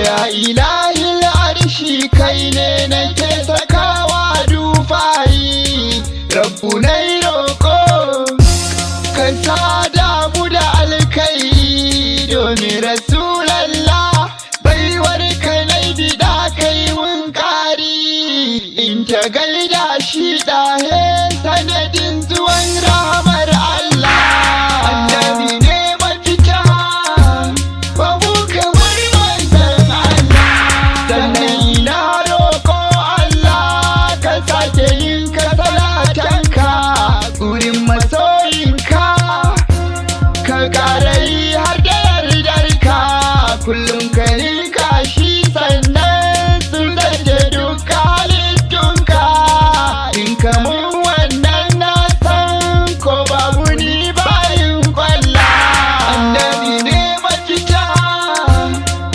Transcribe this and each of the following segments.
ya ilahil arshi kai ne nake sakawa dufayi. Rabbu nai roƙo ka sada mu da alkai domin Rasulallah, baiwar ka nai bida kai mun ƙari. In ta gaida shi ɗahe sanadin zuwan rahamar Allah. Annabi ne mafita babu kamar manzon Allah. Sannan ina roƙo Allah ka sake yin ka salatanka gurin masoyinka, ka ƙara yi har da yardarka kullum ka ninka shi, sannan sun zace duka halittunka. In ka mun wannan na san ko babu ni bayin kwalla. Annabi ne mafita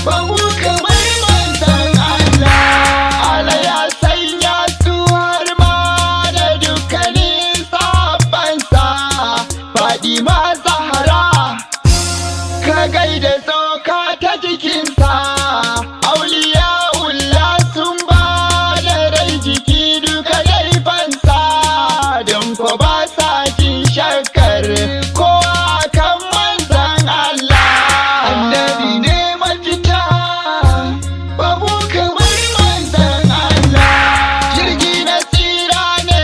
babu kamar manzon Allah. Allah ya sanya su har ma da dukkanin sahabbansa. Fadima Zahra ka gaida tsoka ta jikinsa, auliya'ullah sun ba da rai jiki duka laifansa, don ko ba sa jin shakkar kowa kan manzon Allah. Annabi ne mafita babu kamar manzon Allah. Jirgi na tsira ne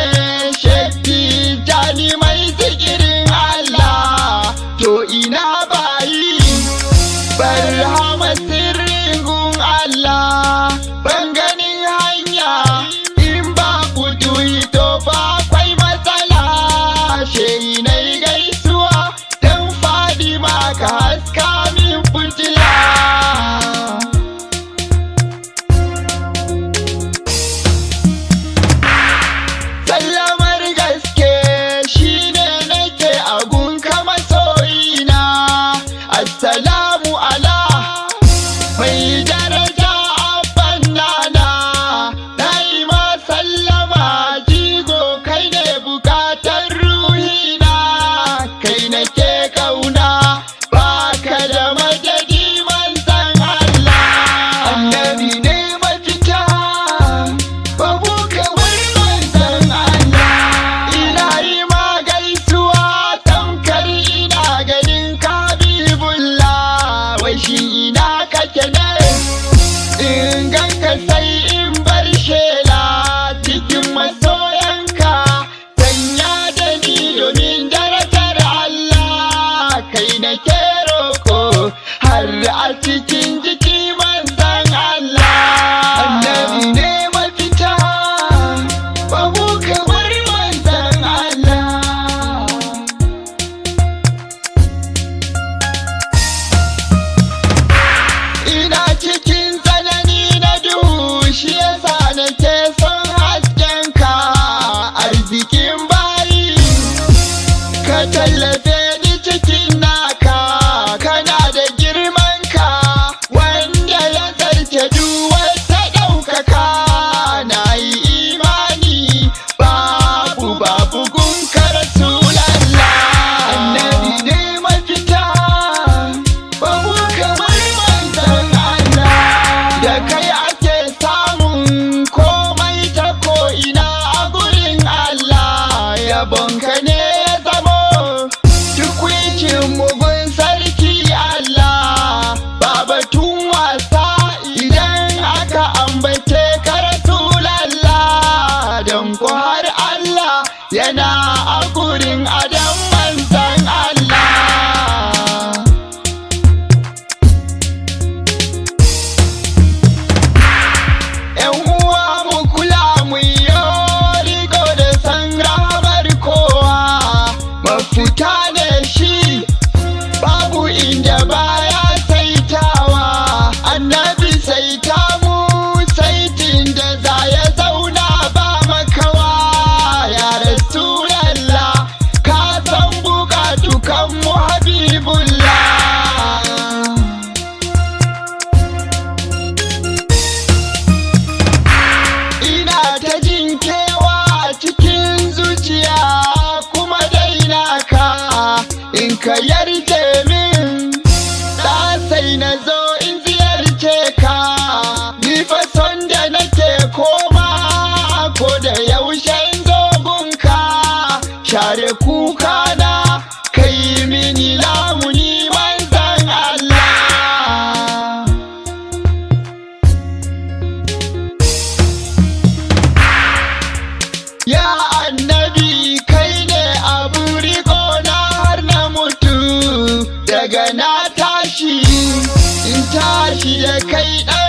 shakki jani mai zikirin Allah, to ina bayi barhama sirrin gun Allah. Ban ganin hanya in ba kudu to ba akwai matsala. Shehi na yi gaisuwa don Fadima ka haska min fitila. Sallamar gaske shine nake a gunka masoyina. Assalamu ala mai daraja abban nana, na yi ma sallama jigo kai ne bukatar ruhina, kai nake kauna baka da madadi manzon Allah. Annabi ne mafita babu kamar manzon Allah. Ina yi ma gaisuwa tamkar ina ganin Habibullah, wai shi ina kake ne in ganka sai in bar shela cikin masoyanka. Sanya da ni domin darajar Allah, kai nake roƙo har a cikin jiki manzon Allah. Annabi ne mafita babu kamar manzon Allah. Ina cikin tsanani na duhu, shi yasa nake son haskenka. Arzikin bayi ka tallafe ni cikin naka, kana da girmanka wanda ya zarce duk wata ɗaukaka. Na yi imani babu gunka Rasulallah. Annabi ne mafita babu kamar manzon Allah. Da kai ake samun komai ta ko'ina a gurin Allah. Yabonka ne ya zamo tukwicin mugun sarki Allah. Ba batun wasa idan aka ambace ka Rasulallah, don ko har Allah yana a gurin adam manzon Allah. ‘Yan uwa mu kula mu yi riko da san rahamar kowa, mafita ne shi babu inda baya saitawa. Annabi saita mu saitin da za ya zauna ba makawa. Ya Rasulallah ka san bukatukan mu Habibullah. Ina ta jin kewa a cikin zuciya kuma daina ka, in ka yarje min da sai na zo in ziyarce ka. shi da kai ɗan